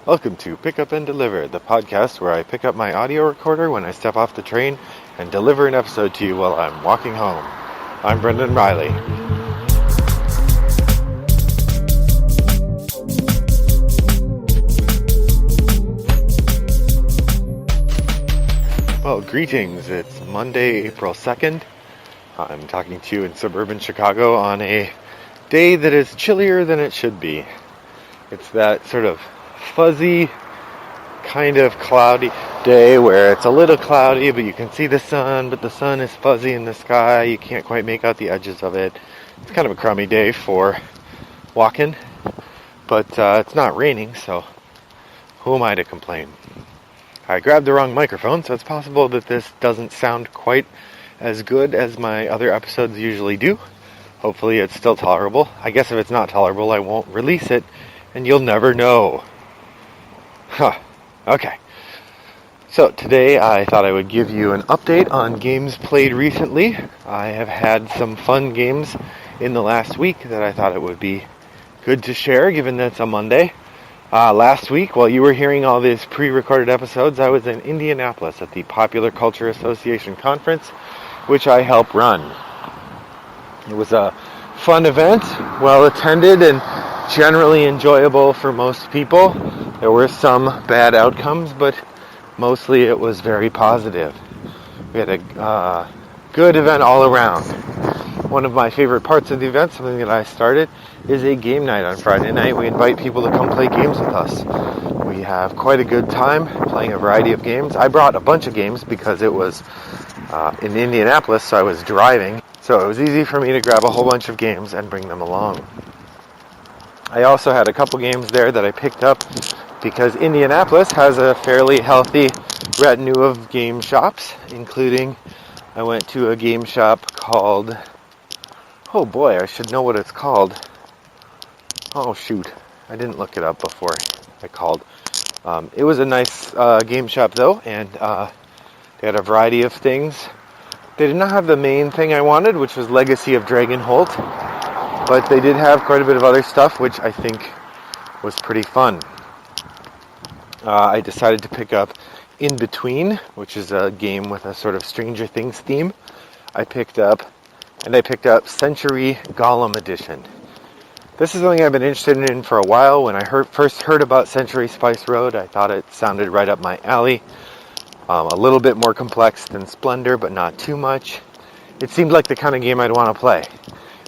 Welcome to Pick Up and Deliver, the podcast where I pick up my audio recorder when I step off the train and deliver an episode to you while I'm walking home. I'm Brendan Riley. Well, greetings. It's Monday, April 2nd. I'm talking to you in suburban Chicago on a day that is chillier than it should be. It's that sort of fuzzy, kind of cloudy day where it's a little cloudy, but you can see the sun, but the sun is fuzzy in the sky. You can't quite make out the edges of it. It's kind of a crummy day for walking, but it's not raining, so who am I to complain? I grabbed the wrong microphone, so it's possible that this doesn't sound quite as good as my other episodes usually do. Hopefully it's still tolerable. I guess if it's not tolerable, I won't release it, and you'll never know. Okay. So today I thought I would give you an update on games played recently. I have had some fun games in the last week that I thought it would be good to share, given that it's a Monday. Last week, while you were hearing all these pre-recorded episodes, I was in Indianapolis at the Popular Culture Association conference, which I help run. It was a fun event, well attended, and generally enjoyable for most people. There were some bad outcomes, but mostly it was very positive. We had a good event all around. One of my favorite parts of the event, something that I started, is a game night on Friday night. We invite people to come play games with us. We have quite a good time playing a variety of games. I brought a bunch of games because it was in Indianapolis, so I was driving. So it was easy for me to grab a whole bunch of games and bring them along. I also had a couple games there that I picked up because Indianapolis has a fairly healthy retinue of game shops, including I went to a game shop called, oh boy, I should know what it's called. Oh shoot, I didn't look it up before I called. It was a nice game shop though, and they had a variety of things. They did not have the main thing I wanted, which was Legacy of Dragonholt, but they did have quite a bit of other stuff, which I think was pretty fun. I decided to pick up In Between, which is a game with a sort of Stranger Things theme. I picked up Century Golem Edition. This is something I've been interested in for a while. When I first heard about Century Spice Road, I thought it sounded right up my alley. A little bit more complex than Splendor, but not too much. It seemed like the kind of game I'd want to play.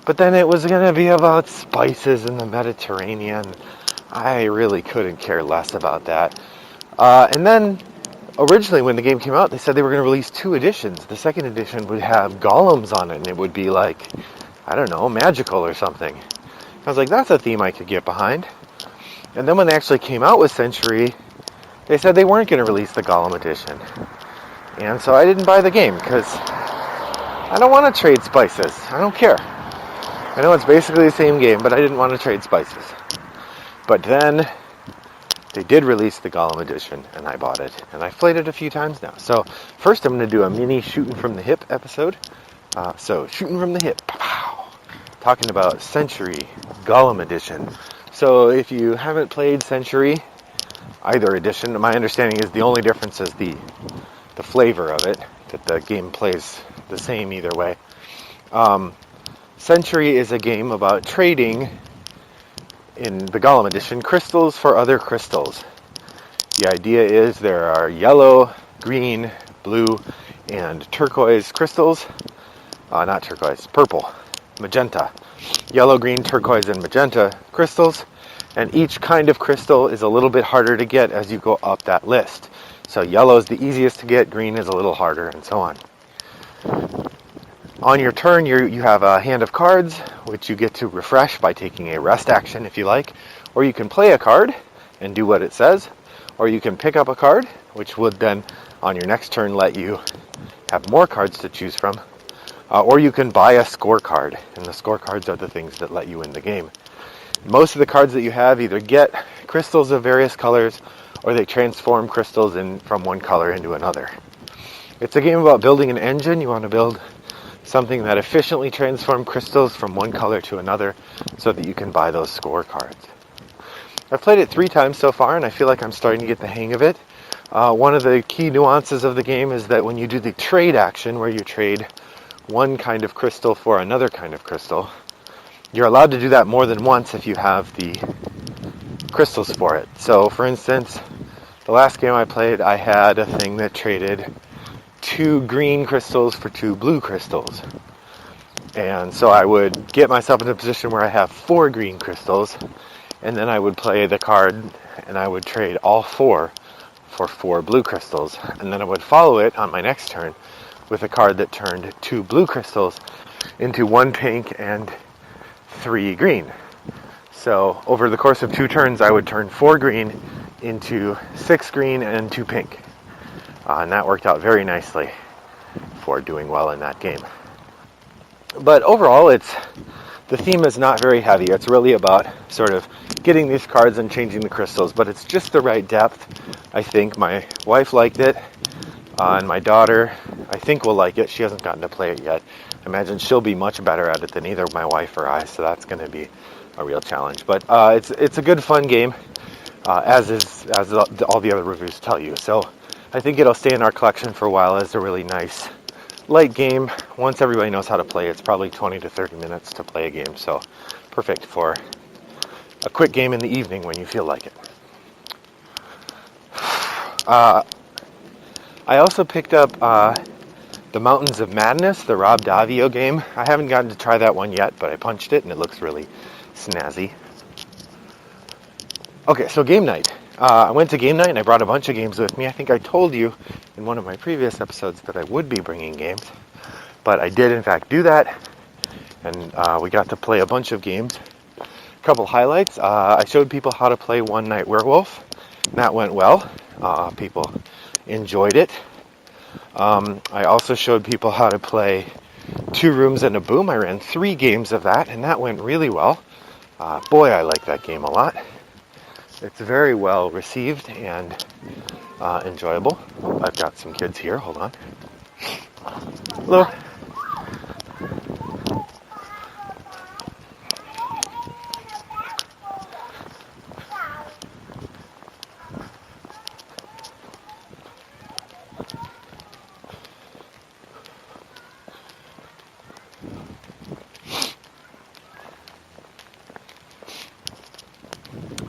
But then it was going to be about spices in the Mediterranean. I really couldn't care less about that. And then, originally when the game came out, they said they were going to release 2 editions. The second edition would have golems on it, and it would be like, I don't know, magical or something. I was like, that's a theme I could get behind. And then when they actually came out with Century, they said they weren't going to release the Golem Edition. And so I didn't buy the game, because I don't want to trade spices. I don't care. I know it's basically the same game, but I didn't want to trade spices. But then they did release the Golem Edition, and I bought it. And I've played it a few times now. So first I'm going to do a mini Shooting from the Hip episode. So Shooting from the Hip. Pow! Talking about Century Golem Edition. So if you haven't played Century, either edition, my understanding is the only difference is the flavor of it, that the game plays the same either way. Century is a game about trading, in the Golem Edition, crystals for other crystals. The idea is there are yellow, green, blue, and turquoise crystals. Not turquoise, purple, magenta. Yellow, green, turquoise, and magenta crystals. And each kind of crystal is a little bit harder to get as you go up that list. So yellow is the easiest to get, green is a little harder, and so on. On your turn, you have a hand of cards, which you get to refresh by taking a rest action if you like. Or you can play a card and do what it says. Or you can pick up a card, which would then, on your next turn, let you have more cards to choose from. Or you can buy a scorecard, and the scorecards are the things that let you win the game. Most of the cards that you have either get crystals of various colors, or they transform crystals from one color into another. It's a game about building an engine. You want to build something that efficiently transforms crystals from one color to another so that you can buy those scorecards. I've played it 3 times so far, and I feel like I'm starting to get the hang of it. One of the key nuances of the game is that when you do the trade action, where you trade one kind of crystal for another kind of crystal, you're allowed to do that more than once if you have the crystals for it. So, for instance, the last game I played, I had a thing that traded 2 green crystals for 2 blue crystals. And so I would get myself in a position where I have 4 green crystals, and then I would play the card, and I would trade all 4 for 4 blue crystals. And then I would follow it on my next turn with a card that turned 2 blue crystals into 1 pink and 3 green. So over the course of 2 turns, I would turn 4 green into 6 green and 2 pink. And that worked out very nicely for doing well in that game. But overall, the theme is not very heavy. It's really about sort of getting these cards and changing the crystals, but it's just the right depth. I think my wife liked it, and my daughter, I think, will like it. She hasn't gotten to play it yet. I imagine she'll be much better at it than either my wife or I, so that's going to be a real challenge. But it's a good, fun game, as all the other reviews tell you. So I think it'll stay in our collection for a while as a really nice light game. Once everybody knows how to play, it's probably 20 to 30 minutes to play a game, so perfect for a quick game in the evening when you feel like it. I also picked up the Mountains of Madness, the Rob Daviau game. I haven't gotten to try that one yet, but I punched it and it looks really snazzy. Okay, so game night. I went to game night and I brought a bunch of games with me. I think I told you in one of my previous episodes that I would be bringing games, but I did in fact do that, and we got to play a bunch of games. A couple highlights. I showed people how to play One Night Werewolf. That went well. People enjoyed it. I also showed people how to play 2 Rooms and a Boom. I ran 3 games of that, and that went really well. Boy, I like that game a lot. It's very well received and enjoyable. I've got some kids here. Hold on. Hello.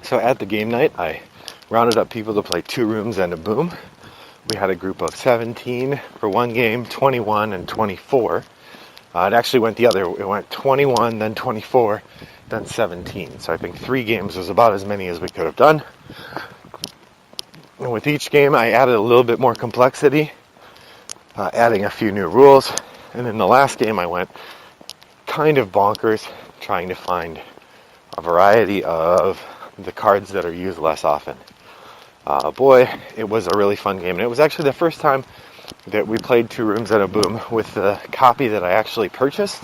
So at the game night, I rounded up people to play 2 Rooms and a Boom. We had a group of 17 for one game, 21 and 24. It actually went the other. It went 21, then 24, then 17. So I think 3 games was about as many as we could have done. And with each game, I added a little bit more complexity, adding a few new rules. And in the last game, I went kind of bonkers, trying to find a variety of the cards that are used less often. Boy, it was a really fun game. And it was actually the first time that we played 2 Rooms and a Boom with the copy that I actually purchased.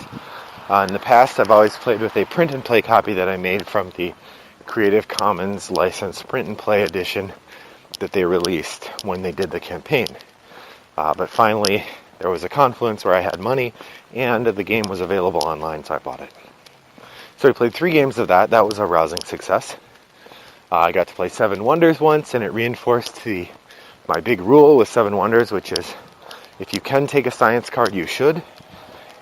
In the past, I've always played with a print and play copy that I made from the Creative Commons licensed print and play edition that they released when they did the campaign. But finally, there was a confluence where I had money and the game was available online, so I bought it. So we played 3 games of that. That was a rousing success. I got to play 7 Wonders once, and it reinforced my big rule with 7 Wonders, which is if you can take a science card, you should.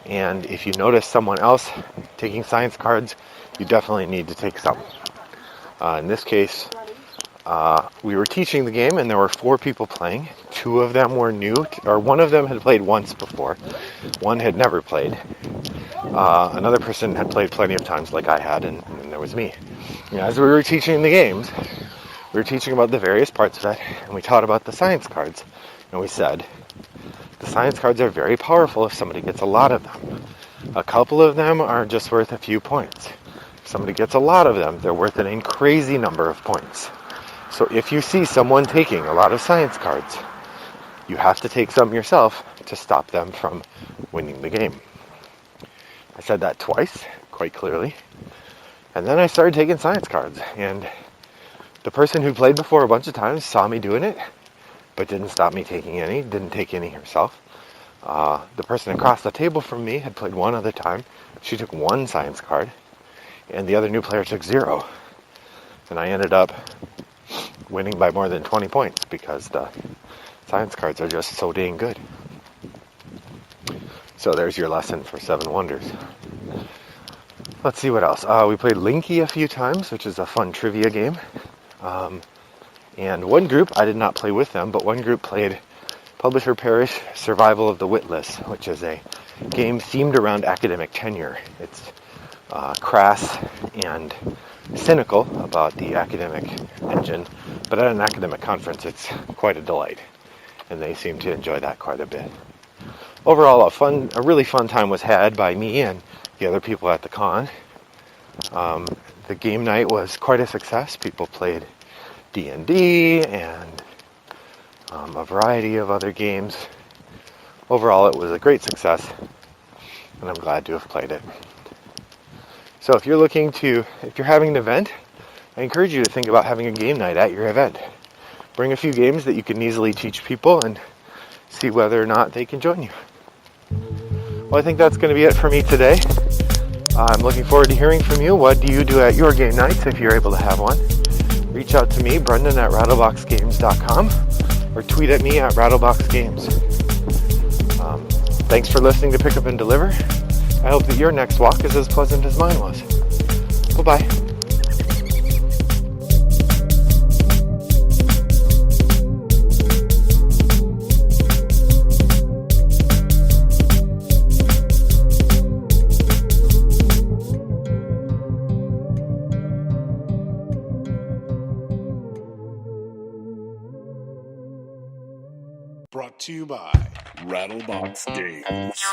And if you notice someone else taking science cards, you definitely need to take some. In this case, we were teaching the game, and there were 4 people playing. 2 of them were new, or one of them had played once before. One had never played. Another person had played plenty of times like I had, and there was me. As we were teaching the games, we were teaching about the various parts of it, and we taught about the science cards. And we said, the science cards are very powerful if somebody gets a lot of them. A couple of them are just worth a few points. If somebody gets a lot of them, they're worth an crazy number of points. So if you see someone taking a lot of science cards, you have to take some yourself to stop them from winning the game. I said that twice, quite clearly. And then I started taking science cards. And the person who played before a bunch of times saw me doing it, but didn't stop me taking any, didn't take any herself. The person across the table from me had played one other time. She took 1 science card, and the other new player took 0. And I ended up winning by more than 20 points because the science cards are just so dang good. So there's your lesson for 7 Wonders. Let's see what else. We played Linky a few times, which is a fun trivia game. And one group, I did not play with them, but one group played Publisher Parish Survival of the Witless, which is a game themed around academic tenure. It's crass and cynical about the academic engine, but at an academic conference it's quite a delight, and they seem to enjoy that quite a bit. Overall, a really fun time was had by me and the other people at the con. The game night was quite a success. People played D&D and a variety of other games. Overall, it was a great success, and I'm glad to have played it. So if you're having an event, I encourage you to think about having a game night at your event. Bring a few games that you can easily teach people and see whether or not they can join you. Well, I think that's going to be it for me today. I'm looking forward to hearing from you. What do you do at your game nights if you're able to have one? Reach out to me, Brendan at rattleboxgames.com, or tweet at me at rattleboxgames. Thanks for listening to Pick Up and Deliver. I hope that your next walk is as pleasant as mine was. Bye-bye. Brought to you by Rattlebox Games.